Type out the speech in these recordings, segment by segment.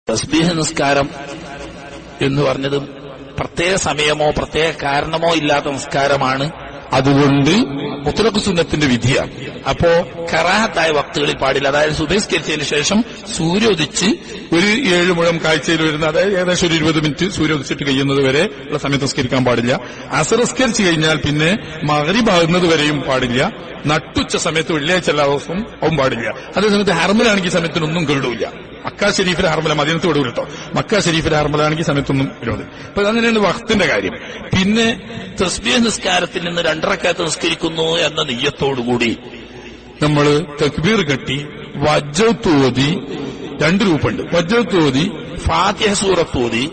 തസ്ബീഹ് നിസ്കാരം എന്ന് പറഞ്ഞത് പ്രത്യേക സമയമോ പ്രത്യേക കാരണമോ ഇല്ലാത്ത നിസ്കാരമാണ്. അതുകൊണ്ട് മുത്ലഖ് സുന്നത്തിന്റെ വിധിയാണ്. അപ്പോ കറാഹത്തായ വക്തുകളിൽ പാടില്ല. അതായത് സുബഹിസ്കരിച്ചതിന് ശേഷം സൂര്യോദിച്ച് ഒരു 7 മുഴം കാഴ്ചയിൽ വരുന്ന, അതായത് ഏകദേശം ഒരു 20 മിനിറ്റ് സൂര്യോദിച്ചിട്ട് കഴിയുന്നത് വരെ ഉള്ള സമയത്ത് നിസ്കരിക്കാൻ പാടില്ല. അസർ നിസ്കരിച്ചു കഴിഞ്ഞാൽ പിന്നെ മഗ്രിബ് ആകുന്നത് വരെയും പാടില്ല. നട്ടുച്ച സമയത്ത് വെള്ളിയാഴ്ച എല്ലാ ദിവസവും അതും പാടില്ല. അതേസമയത്ത് ഹർമിലാണെങ്കിൽ സമയത്തിനൊന്നും കേടൂല്ല. മക്ക ഷെരീഫിലെ ഹർമല, മദീനത്ത് വിടൂല കേട്ടോ. മക്ക ഷെരീഫിലെ ഹർമലാണെങ്കിൽ സമയത്തൊന്നും വിരോധം. അപ്പൊ അങ്ങനെയാണ് വഖ്തിന്റെ കാര്യം. പിന്നെ തസ്ബീഹ് നിസ്കാരത്തിൽ നിന്ന് 2 റക്അത്ത് നിസ്കരിക്കുന്നു എന്ന നിയ്യത്തോടുകൂടി നമ്മൾ തക്ബീർ കെട്ടി വജ്ജത്ത് ഓതി, 2 രൂപമുണ്ട്. വജ്ജത്ത് ഓതി, ഫാത്തിഹ സൂറത്ത് ഓതി,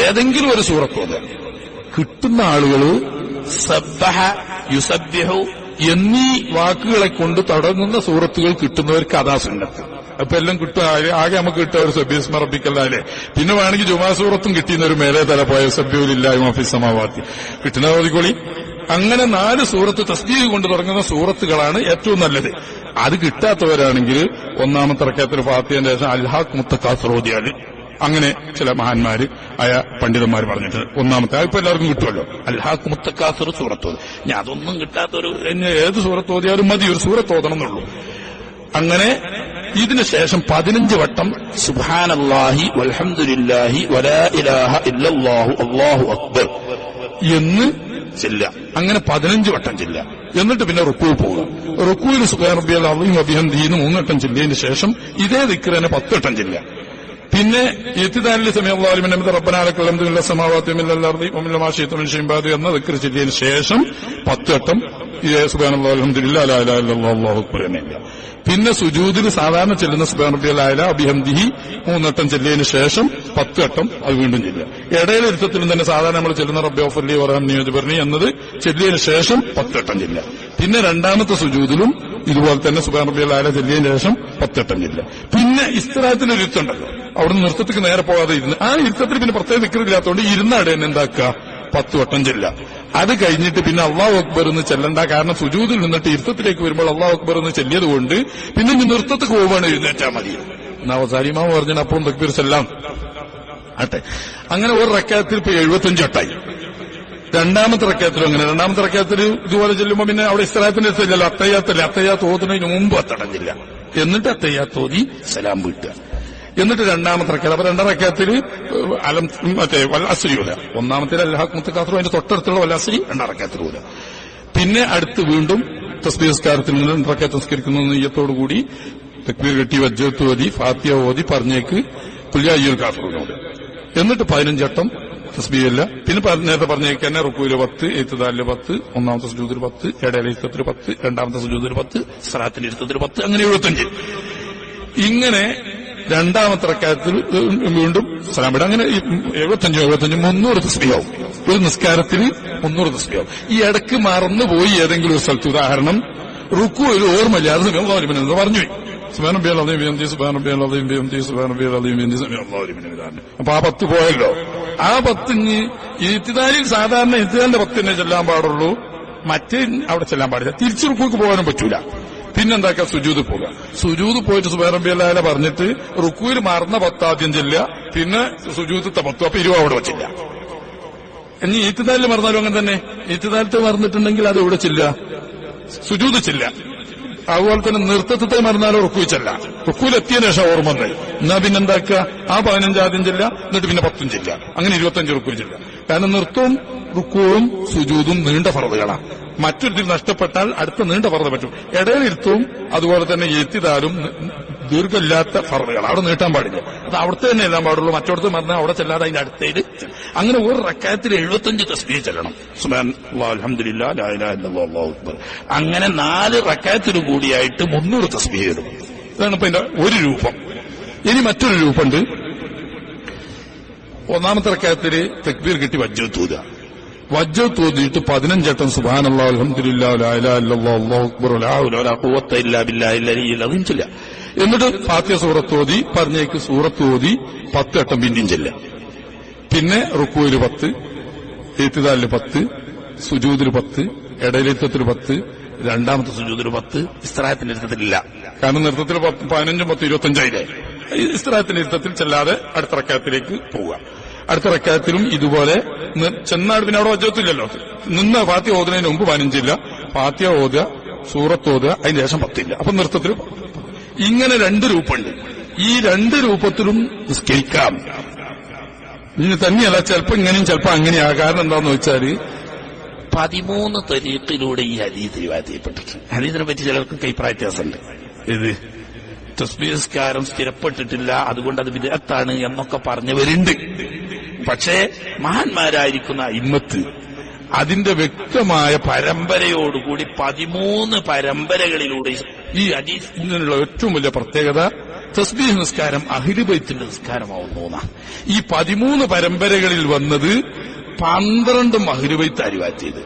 ഏതെങ്കിലും ഒരു സൂറത്ത് ഓതി. കിട്ടുന്ന ആളുകൾ സബ്ബഹ, യുസബ്ബിഹു എന്നീ വാക്കുകളെ കൊണ്ട് തുടങ്ങുന്ന സൂറത്തുകൾ കിട്ടുന്നവർക്ക് അതാ സുന്നത്ത്. അപ്പൊ എല്ലാം കിട്ടും. ആകെ നമുക്ക് കിട്ടുക ഒരു സബ്ബിസ്മ റബ്ബിക്കല്ലേ. പിന്നെ വേണമെങ്കിൽ ജുമാ സൂറത്തും കിട്ടിയുന്ന ഒരു മേലെ തല പോയ സബ്ബിഹുലില്ലാഹി മാ ഫിസ് സമാവാതി കിട്ടുന്ന ഓതിക്കോളി. അങ്ങനെ 4 സൂറത്ത് തസ്ബീഹ് കൊണ്ട് തുടങ്ങുന്ന സൂറത്തുകളാണ് ഏറ്റവും നല്ലത്. അത് കിട്ടാത്തവരാണെങ്കിൽ 1-ാമത്തെ റക്അത്തിൽ ഫാത്തിഹയുടെ ശേഷം അൽഹാഖ് മുത്തക്കാസിർ ഓതിയാല്, അങ്ങനെ ചില മഹാന്മാര് ആയ പണ്ഡിതന്മാർ പറഞ്ഞിട്ടുണ്ട്. 1-ാമത്തെ ഇപ്പൊ എല്ലാവർക്കും കിട്ടുമല്ലോ, അൽഹാഖ് മുത്തക്കാസിർ സൂറത്ത്. ഞാൻ അതൊന്നും കിട്ടാത്തൊരു ഏത് സൂറത്ത് ഓതിയാലും മതി, ഒരു സൂറത്ത് ഓതണം എന്നുള്ളൂ. അങ്ങനെ ഇതിനു ശേഷം 15 വട്ടം സുബ്ഹാനല്ലാഹി വൽഹംദുലില്ലാഹി വലാ ഇലാഹ ഇല്ലല്ലാഹു അല്ലാഹു അക്ബർ എന്ന് ചെല്ല. അങ്ങനെ 15 വട്ടം ചെല്ല. എന്നിട്ട് പിന്നെ റുക്കൂയിൽ പോവുക. റുക്കൂയിൽ സുബ്ഹാന റബ്ബിയൽ അസീം വബിഹംദിഹി 3 വട്ടം ചെല്ലിയതിനു ശേഷം ഇതേ ദിക്ർ തന്നെ 10 വട്ടം ചെല്ല. പിന്നെ ഇത്തിദാലിൽ സമയല്ലാഹു ലിമൻ ഹമിദ റബ്ബനാ ലക്കൽ ഹംദു മിനൽ സമാവാതി വമിനൽ അർദി വമിൻ മാ ശിഅത മിൻ ഷൈഇൻ ബഅദ് എന്ന ദിക്ർ ചെല്ലിയതിനു ശേഷം 10 വട്ടം സുബ്ഹാനല്ലാഹി വൽഹംദുലില്ലാഹി ലാ ഇലാഹ ഇല്ലല്ലാഹു അല്ലാഹു അക്ബർ എന്നില്ല. പിന്നെ സുജൂദിൽ സാധാരണ ചെല്ലുന്ന സുബ്ഹാന റബ്ബിയൽ അഅല ബിഹംദിഹി 3 വട്ടം ചെല്ലിയതിനു ശേഷം 10 വട്ടം അത് വീണ്ടും ചെല്ലുക. ഇടയിലിരുത്തത്തിലും തന്നെ സാധാരണ നമ്മൾ ചെല്ലുന്ന റബ്ബി ഗഫിർലി വർഹംനി വജ്ബർനി എന്നത് ചെല്ലിയതിനു ശേഷം 10 വട്ടം ചെല്ലുക. പിന്നെ 2-ാമത്തെ സുജൂദിലും ഇതുപോലെ തന്നെ സുബ്ഹാന റബ്ബിയൽ അഅല ചെല്ലിയതിനു ശേഷം 10 വട്ടം ചെല്ലുക. പിന്നെ ഇസ്തിറാഹത്തിന് ഒരു ഇരുത്തുണ്ടല്ലോ, അവിടുന്ന് നൃത്തത്തിക്ക് നേരെ പോകാതെ ഇരുന്ന്, ആ ഇരുത്തത്തിൽ പിന്നെ പ്രത്യേക ദിക്റില്ലാത്തതുകൊണ്ട് ഇരുന്നാടെ തന്നെ എന്താക്കുക 10 വട്ടം ചെല്ലുക. അത് കഴിഞ്ഞിട്ട് പിന്നെ അല്ലാഹു അക്ബർ എന്ന് ചെല്ലണ്ട. കാരണം സുജൂദിൽ നിന്നിട്ട് ഇരുത്തത്തിലേക്ക് വരുമ്പോൾ അല്ലാഹു അക്ബർ എന്ന് ചെല്ലിയത് കൊണ്ട് പിന്നെ ഇനി നൃത്തത്തിക്ക് പോവുകയാണ്, എഴുന്നേറ്റാൽ മതി. എന്നാ സാലിമാവ് പറഞ്ഞാൽ അപ്പുറം തക്ബീർ ചെല്ലാം ആട്ടെ. അങ്ങനെ ഒരു റക്അത്തിൽ ഇപ്പൊ 75 വട്ടായി. 2-ാമത്തെ റക്അത്തിലും അങ്ങനെ. 2-ാമത്തെ റക്അത്തിൽ ഇതുപോലെ ചെല്ലുമ്പോൾ പിന്നെ അവിടെ ഇസ്തിറാഹത്തിന്റെ ചെല്ലല്ലോ, അത്തയ്യാത്തല്ലേ. അത്തയ്യാത്ത് ഓതുന്നതിന് മുമ്പ് അത്തടഞ്ഞില്ല. എന്നിട്ട് അത്തയ്യാത്ത് ഓതി സലാം വീട്ടുക. എന്നിട്ട് 2-ാമത്തെ റക്അത്ത്. അപ്പൊ 2 റക്അത്തിൽ അലം മറ്റേ വൽ അസ്രി ഓതുക. 1-ാമത്തിൽ അൽഹാഖ് മുത്തക്കാസിർ, അതിന്റെ തൊട്ടടുത്തുള്ള വൽ അസ്രി 2 റക്അത്തിൽ ഓതുക. പിന്നെ അടുത്ത് വീണ്ടും തസ്ബീഹ് നിസ്കാരത്തിൽ നിന്ന് 2 റക്അത്ത് നിസ്കരിക്കുന്ന നിയ്യത്തോടുകൂടി തക്ബീർ കെട്ടി വജ്ജത്ത് ഓതി ഫാത്തിഹ ഓതി പറഞ്ഞേക്ക് ഖുൽ യാ അയ്യുൽ കാഫിറൂൻ ഓതുക. എന്നിട്ട് 15 വട്ടം തസ്ബീഹ് ഇല്ല. പിന്നെ നേരത്തെ പറഞ്ഞേക്ക് തന്നെ റുക്കൂയിൽ 10, ഇഅ്തിദാലിൽ 10, 1-ാമത്തെ സുജൂദിൽ 10, ഇടയിലെ ഇരുത്തത്തിൽ 10, 2-ാമത്തെ സുജൂദിൽ 10, സലാത്തിന്റെ ഇരുത്തത്തിൽ 10, അങ്ങനെ 75. ഇങ്ങനെ 2-ാമത്തെ റക്അത്തിൽ വീണ്ടും സലാം വിടുക. അങ്ങനെ 75 300 തസ്ബീഹാവും. ഒരു നിസ്കാരത്തിൽ 300 തസ്ബീഹാവും. ഈ ഇടയ്ക്ക് മറന്നുപോയി ഏതെങ്കിലും ഒരു സ്ഥലത്ത്, ഉദാഹരണം റുക്കൂയിൽ ഓർമ്മയില്ലാതെ സമയം എന്ന് പറഞ്ഞു പോയി, സുബ്ഹാന റബ്ബിയൽ അസീം ബിഹംദിഹി സുബ്ഹാന റബ്ബിയൽ അസീം ബിഹംദിഹി സുബ്ഹാന റബ്ബിയൽ അസീം ബിഹംദിഹി സമിഅല്ലാഹു ലിമൻ ഹമിദഹു. അപ്പൊ ആ 10 പോയല്ലോ. ആ 10 ഇഅ്തിദാലിൽ സാധാരണ ഇഅ്തിദാലിന്റെ 10 തന്നെ ചെല്ലാൻ പാടുള്ളൂ, മറ്റേ അവിടെ ചെല്ലാൻ പാടില്ല. തിരിച്ചു റുക്കൂക്ക് പോകാനും പറ്റൂല. പിന്നെന്താക്കുക, സുജൂദ് പോകുക. സുജൂദ് പോയിട്ട് സുബ്ഹാന റബ്ബിയൽ അഅല പറഞ്ഞിട്ട് റുക്കൂയിൽ മറന്ന 10 ആദ്യം ചെല്ലുക. പിന്നെ സുജൂദത്തെ 10, അപ്പൊ 20 അവിടെ വെച്ചില്ല. ഇനി ഇഅ്തിദാലിൽ മറന്നാലും അങ്ങനെ തന്നെ. ഇഅ്തിദാലത്തെ മറന്നിട്ടുണ്ടെങ്കിൽ അത് എവിടെ ചെല്ലുക, സുജൂദ് ചെല്ല. അതുപോലെ തന്നെ നൃത്തത്തെ മറന്നാലോ റുക്കൂയിൽ ചെല്ല. റുക്കൂയിൽ എത്തിയതിനു ശേഷം ഓർമ്മ വന്നത് എന്നാ പിന്നെ എന്താക്കുക, ആ 15 ആദ്യം ചെല്ല, എന്നിട്ട് പിന്നെ 10 ചെല്ല. അങ്ങനെ 25 റുക്കൂയിൽ ചെല്ല. കാരണം നൃത്തവും റുക്കൂവും സുജൂദും നീണ്ട ഫർളുകളാണ്. മറ്റൊരു നഷ്ടപ്പെട്ടാൽ അടുത്ത നീണ്ട ഫർള് പറ്റും. ഇടയിലിരുത്തവും അതുപോലെ തന്നെ ഇഅ്തിദാലും ദീർഘമില്ലാത്ത ഫർളുകൾ, അവിടെ നീട്ടാൻ പാടില്ല. അത് അവിടുത്തെ തന്നെ എല്ലാം പാടുള്ളൂ. മറ്റോടത്ത് മറന്നാൽ അവിടെ ചെല്ലാതെ അതിന്റെ അടുത്തേക്ക്. അങ്ങനെ ഒരു റക്അത്തിൽ 75 തസ്ബീഹ് ചെല്ലണം. സുബ്ഹാനല്ലാഹി അൽഹംദുലില്ലാഹി ലാ ഇലാഹ ഇല്ലല്ലാഹു അല്ലാഹു അക്ബർ. അങ്ങനെ 4 റക്അത്തിനു കൂടിയായിട്ട് 300 തസ്ബീഹ് ഇടും. ഇതാണ് ഇപ്പൊ ഇതിന്റെ ഒരു രൂപം. ഇനി മറ്റൊരു രൂപമുണ്ട്. 1-ാമത്തെ റക്അത്തിൽ തക്ബീർ കെട്ടി വജ്ജത്ത് ഓതുക. വജ്ജത്ത് ഓതിയിട്ട് 15 വട്ടം സുബ്ഹാനല്ലാഹി അൽഹംദുലില്ലാഹി ലാ ഇലാഹ ഇല്ലല്ലാഹു അല്ലാഹു അക്ബർ ലാ ഹൗല വലാ ഖുവത ഇല്ലാ ബില്ലാഹിൽ അലിയ്യിൽ അസീം ചൊല്ലുക. എന്നിട്ട് ഫാത്തിഹ സൂറത്ത് ഓതി പറഞ്ഞേക്ക് സൂറത്ത് ഓതി 10 വട്ടം പിന്നെയും ചെല്ലുക. പിന്നെ റുക്കൂയിൽ 10, ഇഅ്തിദാലിൽ 10, സുജൂദിൽ 10, ഇടയിലിരുത്തത്തിൽ 10, 2-ാമത്തെ സുജൂദിൽ 10, ഇസ്തിറാഹത്തിന്റെ ഇരുത്തത്തിലില്ല. കാരണം നൃത്തത്തിൽ 15 10 25 ആയില്ലേ. ഇസ്തിറാഹത്തിന്റെ ഇരുത്തത്തിൽ ചെല്ലാതെ അടുത്ത റക്അത്തിലേക്ക് പോവുക. അടുത്ത റക്അത്തിലും ഇതുപോലെ ചെന്നാട് പിന്നെ അവിടെ വജ്ജത്തില്ലല്ലോ, നിന്ന് ഫാത്തിഹ ഓതുന്നതിന് മുമ്പ് 15 ഇല്ല, ഫാത്തിഹ ഓതുക, സൂറത്ത് ഓതുക, അതിന് ശേഷം 10 ഇല്ല. അപ്പൊ നൃത്തത്തിൽ ഇങ്ങനെ 2 രൂപമുണ്ട്. ഈ 2 രൂപത്തിലും നിസ്കരിക്കാം. ഇനി തന്നെയല്ല, ചിലപ്പോ ഇങ്ങനെയും ചിലപ്പോ അങ്ങനെയാ. കാരണം എന്താന്ന് വെച്ചാല് 13 തരീഖിലൂടെ ഈ ഹദീസ് റിവായത്ത് ചെയ്യപ്പെട്ടിട്ടുണ്ട്. ഹദീസിനെ പറ്റി ചിലർക്ക് അഭിപ്രായ വ്യത്യാസമുണ്ട്. ഇത് തസ്ബീഹ് നിസ്കാരം സ്ഥിരപ്പെട്ടിട്ടില്ല, അതുകൊണ്ട് അത് ബിദ്അത്താണ് എന്നൊക്കെ പറഞ്ഞവരുണ്ട്. പക്ഷേ മഹാന്മാരായിരിക്കുന്ന ഇമ്മത്ത് അതിന്റെ വ്യക്തമായ പരമ്പരയോടുകൂടി 13 പരമ്പരകളിലൂടെ ഈ ഹദീസിനുള്ള ഏറ്റവും വലിയ പ്രത്യേകത തസ്ബീഹ് നിസ്കാരം അഹ്ലു ബൈത്തിന്റെ നിസ്കാരമാവുന്നു. ഈ 13 പരമ്പരകളിൽ വന്നത് 12 അഹ്ലു ബൈത്ത് റിവായത്ത് ചെയ്ത്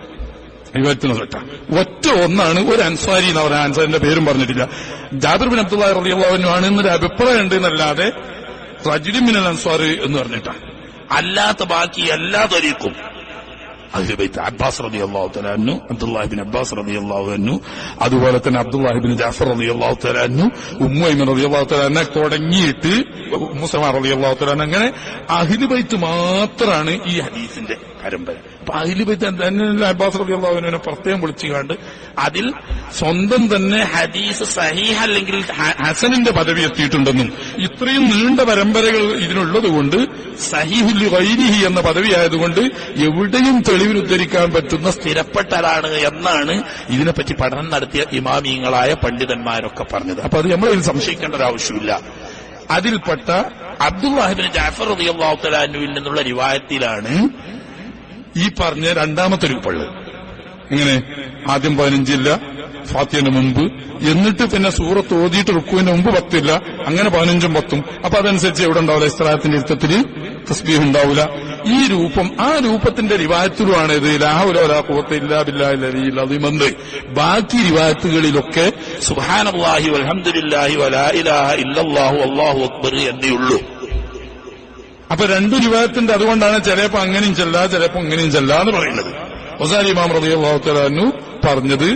റിവായത്തിന് തൊട്ട ഒറ്റ ഒന്നാണ് ഒരു അൻസാരി എന്ന് പറഞ്ഞ അൻസാരിന്റെ പേരും പറഞ്ഞിട്ടില്ല. ജാബിർ ബിൻ അബ്ദുല്ലാഹി റളിയല്ലാഹു അൻഹു ആണ് എന്നൊരു അഭിപ്രായം ഉണ്ട് എന്നല്ലാതെ റജുലുൻ മിനൽ അൻസാർ എന്ന് പറഞ്ഞിട്ടാണ്. അല്ലാത്ത ബാക്കി എല്ലാ ത്വരീഖും അഹ്ലു ബൈത്ത് അബ്ബാസ് റളിയല്ലാഹു തആല അൻഹു, അബ്ദുല്ലാഹി ബിൻ അബ്ബാസ് റളിയല്ലാഹു അൻഹു, അതുപോലെ തന്നെ അബ്ദുല്ലാഹി ബിൻ ജാഫർ റളിയല്ലാഹു തആല അൻഹു, ഉമ്മു ഐമൻ റളിയല്ലാഹു തആല അൻഹ തുടങ്ങിയിട്ട് ഉമ്മു സലമ റളിയല്ലാഹു തആല അൻഹ, അങ്ങനെ അഹ്ലു ബൈത്ത് മാത്രമാണ് ഈ ഹദീസിന്റെ പരമ്പര. അപ്പൊ അഹ്ലു ബൈത്ത് അബ്ബാസ് റളിയല്ലാഹു അൻഹുവിനെ പ്രത്യേകം വിളിച്ചുകൊണ്ട് അതിൽ സ്വന്തം തന്നെ ഹദീസ് സഹീഹ് അല്ലെങ്കിൽ ഹസനിന്റെ പദവി എത്തിയിട്ടുണ്ടെന്നും ഇത്രയും നീണ്ട പരമ്പരകൾ ഇതിനുള്ളത് കൊണ്ട് സഹീഹുൽ ഗൈരിഹി എന്ന പദവിയായതുകൊണ്ട് എവിടെയും തെളിവിനുദ്ധരിക്കാൻ പറ്റുന്ന സ്ഥിരപ്പെട്ടതാണ് എന്നാണ് ഇതിനെപ്പറ്റി പഠനം നടത്തിയ ഇമാമിയങ്ങളായ പണ്ഡിതന്മാരൊക്കെ പറഞ്ഞത്. അപ്പൊ അത് നമ്മളിൽ സംശയിക്കേണ്ട ഒരു ആവശ്യമില്ല. അതിൽപ്പെട്ട അബ്ദുല്ലാഹി ബിൻ ജഅഫർ റളിയല്ലാഹു തആല അൻഹുവിൽ നിന്നുള്ള റിവായത്തിലാണ് ഈ പറഞ്ഞ രണ്ടാമത്തെ രൂപമുള്ളത്. ഇങ്ങനെ ആദ്യം 15 ഇല്ല ഫാത്തിഹയുടെ മുമ്പ്, എന്നിട്ട് പിന്നെ സൂറത്ത് ഓതിയിട്ട് റുക്കുവിന്റെ മുമ്പ് 10 ഇല്ല, അങ്ങനെ 15ഉം 10ഉം. അപ്പൊ അതനുസരിച്ച് എവിടെ ഉണ്ടാവില്ല, ഇസ്തിറാഹത്തിന്റെ ഇരുത്തത്തിൽ തസ്ബീഹ് ഉണ്ടാവില്ല. ഈ രൂപം ആ രൂപത്തിന്റെ റിവായത്തിലുമാണ് ഇത് ലാ ഹൗല വലാ ഖുവത ഇല്ലാ ബില്ലാഹിൽ അലിയിൽ അദീം എന്ന്. ബാക്കി റിവായത്തുകളിലൊക്കെ സുബ്ഹാനല്ലാഹി വൽഹംദുലില്ലാഹി വലാ ഇലാഹ ഇല്ലല്ലാഹു അല്ലാഹു അക്ബർ എന്നേ ഉള്ളൂ. അപ്പൊ 2 റിവായത്തിന്റെ അതുകൊണ്ടാണ് ചിലപ്പോ അങ്ങനെയും ചെല്ലാ ചിലപ്പോ ഇങ്ങനെയും ചെല്ലാന്ന് പറയുന്നത്. ഗസാലി ഇമാം റളിയല്ലാഹു തആല അൻഹു പറഞ്ഞത്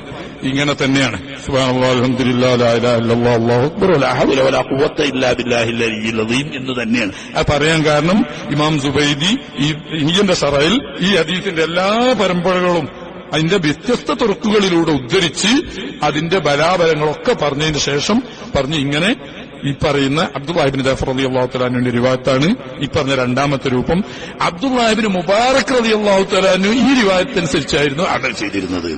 ഇങ്ങനെ തന്നെയാണ്, സുബ്ഹാനല്ലാഹി വൽഹംദുലില്ലാഹി ലാ ഇലാഹ ഇല്ലല്ലാഹു അല്ലാഹു അക്ബർ വലാ ഹൗല വലാ ഖുവത ഇല്ലാ ബില്ലാഹിൽ അലിയിൽ അദീം എന്ന് തന്നെയാണ്. അത് പറയാൻ കാരണം ഇമാം സുബൈദി ഈ ഹിയന്റെ ശറയിൽ ഈ ഹദീസിന്റെ എല്ലാ പരമ്പരകളും അതിന്റെ വ്യത്യസ്ത തുറക്കുകളിലൂടെ ഉദ്ധരിച്ച് അതിന്റെ ബലാബലങ്ങളൊക്കെ പറഞ്ഞതിന് ശേഷം പറഞ്ഞു ഇങ്ങനെ ഈ പറയുന്ന അബ്ദുല്ലാഹി ബിൻ ജഅഫർ റളിയല്ലാഹു തആല അൻഹുവിന്റെ റിവായത്താണ് ഈ പറഞ്ഞ രണ്ടാമത്തെ രൂപം. അബ്ദുല്ലാഹി ബിൻ മുബാറക് റളിയല്ലാഹു തആല അൻഹു ഈ റിവായത്തനുസരിച്ചായിരുന്നു അമൽ ചെയ്തിരുന്നത്.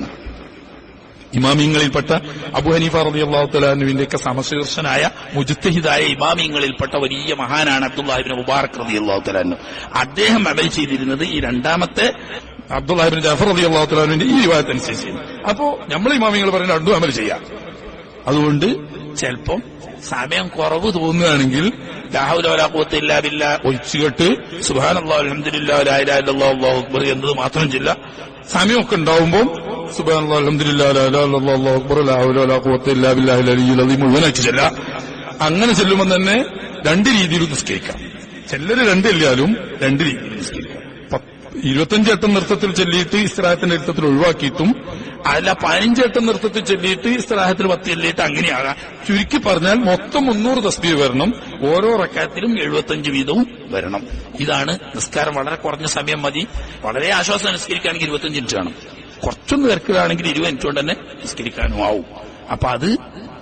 ഇമാമിങ്ങളിൽപ്പെട്ട അബൂ ഹനീഫ റളിയല്ലാഹു തആല അൻഹുവിന്റെയൊക്കെ സമശീർഷനായ മുജ്തഹിദായ ഇമാമിങ്ങളിൽപ്പെട്ട വലിയ മഹാനാണ് അബ്ദുല്ലാഹി ബിൻ മുബാറക് റളിയല്ലാഹു തആല അൻഹു. അദ്ദേഹം അമൽ ചെയ്തിരുന്നത് ഈ രണ്ടാമത്തെ അബ്ദുല്ലാഹി ബിൻ ജഅഫർ റളിയല്ലാഹു തആല അൻഹുവിന്റെ ഈ റിവായത്തനുസരിച്ച്. അപ്പോ നമ്മൾ ഇമാമിങ്ങൾ പറയുന്ന രണ്ടും അമൽ ചെയ്യാം. അതുകൊണ്ട് ചിലപ്പം സമയം കുറവ് തോന്നുകയാണെങ്കിൽ ലാ ഹൗല വലാ ഖുവത ഇല്ലാ ബില്ലാഹ് ഒഴിച്ചുകെട്ട് സുബ്ഹാനല്ലാഹി വൽഹംദുലില്ലാഹി ലാ ഇലാഹ ഇല്ലല്ലാഹു അല്ലാഹു അക്ബർ എന്നത് മാത്രം ചെല്ല. സമയമൊക്കെ ഉണ്ടാവുമ്പോൾ സുബ്ഹാനല്ലാഹി വൽഹംദുലില്ലാഹി ലാ ഇലാഹ ഇല്ലല്ലാഹു അല്ലാഹു അക്ബർ ലാ ഹൗല വലാ ഖുവത ഇല്ലാ ബില്ലാഹിൽ അലിയിൽ അദീം മുഴുവനായിട്ട് ചെല്ല. അങ്ങനെ ചെല്ലുമ്പോൾ തന്നെ 2 രീതിയിൽ നിസ്കരിക്കാം. ചിലര് 2 ഇല്ലാലും 2 രീതിയിൽ നിസ്കരിക്കാം. 25 വട്ടം നൃത്തത്തിൽ ചൊല്ലിയിട്ട് ഇസ്തിറാഹത്തിന്റെ നൃത്തത്തിൽ ഒഴിവാക്കിയിട്ടും അല്ല 15 വട്ടം നൃത്തത്തിൽ ചൊല്ലിയിട്ട് ഇസ്തിറാഹത്തിൽ 10 ചൊല്ലിയിട്ട് അങ്ങനെയാകാം. ചുരുക്കി പറഞ്ഞാൽ മൊത്തം 300 തസ്ബീഹ് വരണം, ഓരോ റക്അത്തിലും 75 വീതവും വരണം. ഇതാണ് നിസ്കാരം. വളരെ കുറഞ്ഞ സമയം മതി. വളരെ ആശ്വാസം നിസ്കരിക്കുകയാണെങ്കിൽ 25 മിനിറ്റ് വേണം. കുറച്ചൊന്ന് തിരക്കിലാണെങ്കിൽ 20 മിനിറ്റ് കൊണ്ട് തന്നെ നിസ്കരിക്കാനും ആവും. അപ്പൊ അത്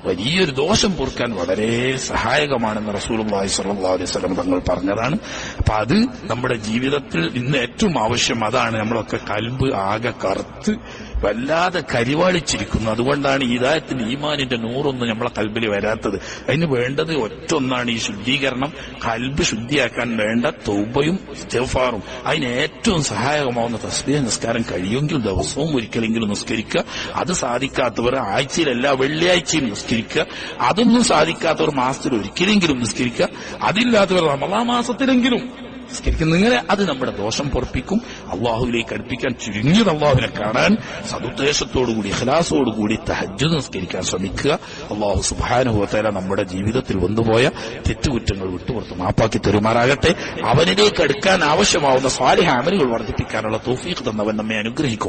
വലിയൊരു ദോഷം പൊറുക്കാൻ വളരെ സഹായകമാണെന്ന് റസൂലുള്ളാഹി സ്വല്ലല്ലാഹു അലൈഹി വസല്ലം തങ്ങൾ പറഞ്ഞതാണ്. അപ്പൊ അത് നമ്മുടെ ജീവിതത്തിൽ ഇന്ന് ഏറ്റവും ആവശ്യം അതാണ്. നമ്മളൊക്കെ കൽബ് ആകെ കറുത്ത് വല്ലാതെ കരിവാളിച്ചിരിക്കുന്നു. അതുകൊണ്ടാണ് ഹിദായത്തിന്റെ ഈമാനിന്റെ നൂറൊന്നും നമ്മളെ കൽബിൽ വരാത്തത്. അതിന് വേണ്ടത് ഒറ്റൊന്നാണ് ഈ ശുദ്ധീകരണം. കൽബ് ശുദ്ധിയാക്കാൻ വേണ്ട തൗബയും ഇസ്തിഗ്ഫാറും. അതിന് ഏറ്റവും സഹായകമാവുന്ന തസ്ബീഹ് നിസ്കാരം കഴിയുമെങ്കിൽ ദിവസവും ഒരിക്കലെങ്കിലും നിസ്കരിക്കുക. അത് സാധിക്കാത്തവർ ആഴ്ചയിൽ എല്ലാ വെള്ളിയാഴ്ചയും നിസ്കരിക്കുക. അതൊന്നും സാധിക്കാത്തവർ മാസത്തിൽ ഒരിക്കലെങ്കിലും നിസ്കരിക്കുക. അതില്ലാത്തവർ റമളാൻ മാസത്തിലെങ്കിലും നിസ്കരിക്കും. ഇങ്ങനെ അത് നമ്മുടെ ദോഷം പൊറപ്പിക്കും. അള്ളാഹുവിലേക്ക് അടുപ്പിക്കാൻ ചുരുങ്ങിയത് അള്ളാഹുവിനെ കാണാൻ സദുദ്ദേശത്തോടുകൂടി ഇഖ്ലാസോടുകൂടി തഹജ്ജുദ് നിസ്കരിക്കാൻ ശ്രമിക്കുക. അള്ളാഹു സുബ്ഹാനഹു വ തആല നമ്മുടെ ജീവിതത്തിൽ വന്നുപോയ തെറ്റുകുറ്റങ്ങൾ വിട്ടുപുറത്ത് മാപ്പാക്കി തരുമാറാകട്ടെ. അവനിലേക്ക് അടുക്കാൻ ആവശ്യമാവുന്ന സ്വാലിഹ് അമലുകൾ വർദ്ധിപ്പിക്കാനുള്ള തൗഫീഖ് തന്നവൻ നമ്മെ അനുഗ്രഹിക്കുമാറാകട്ടെ.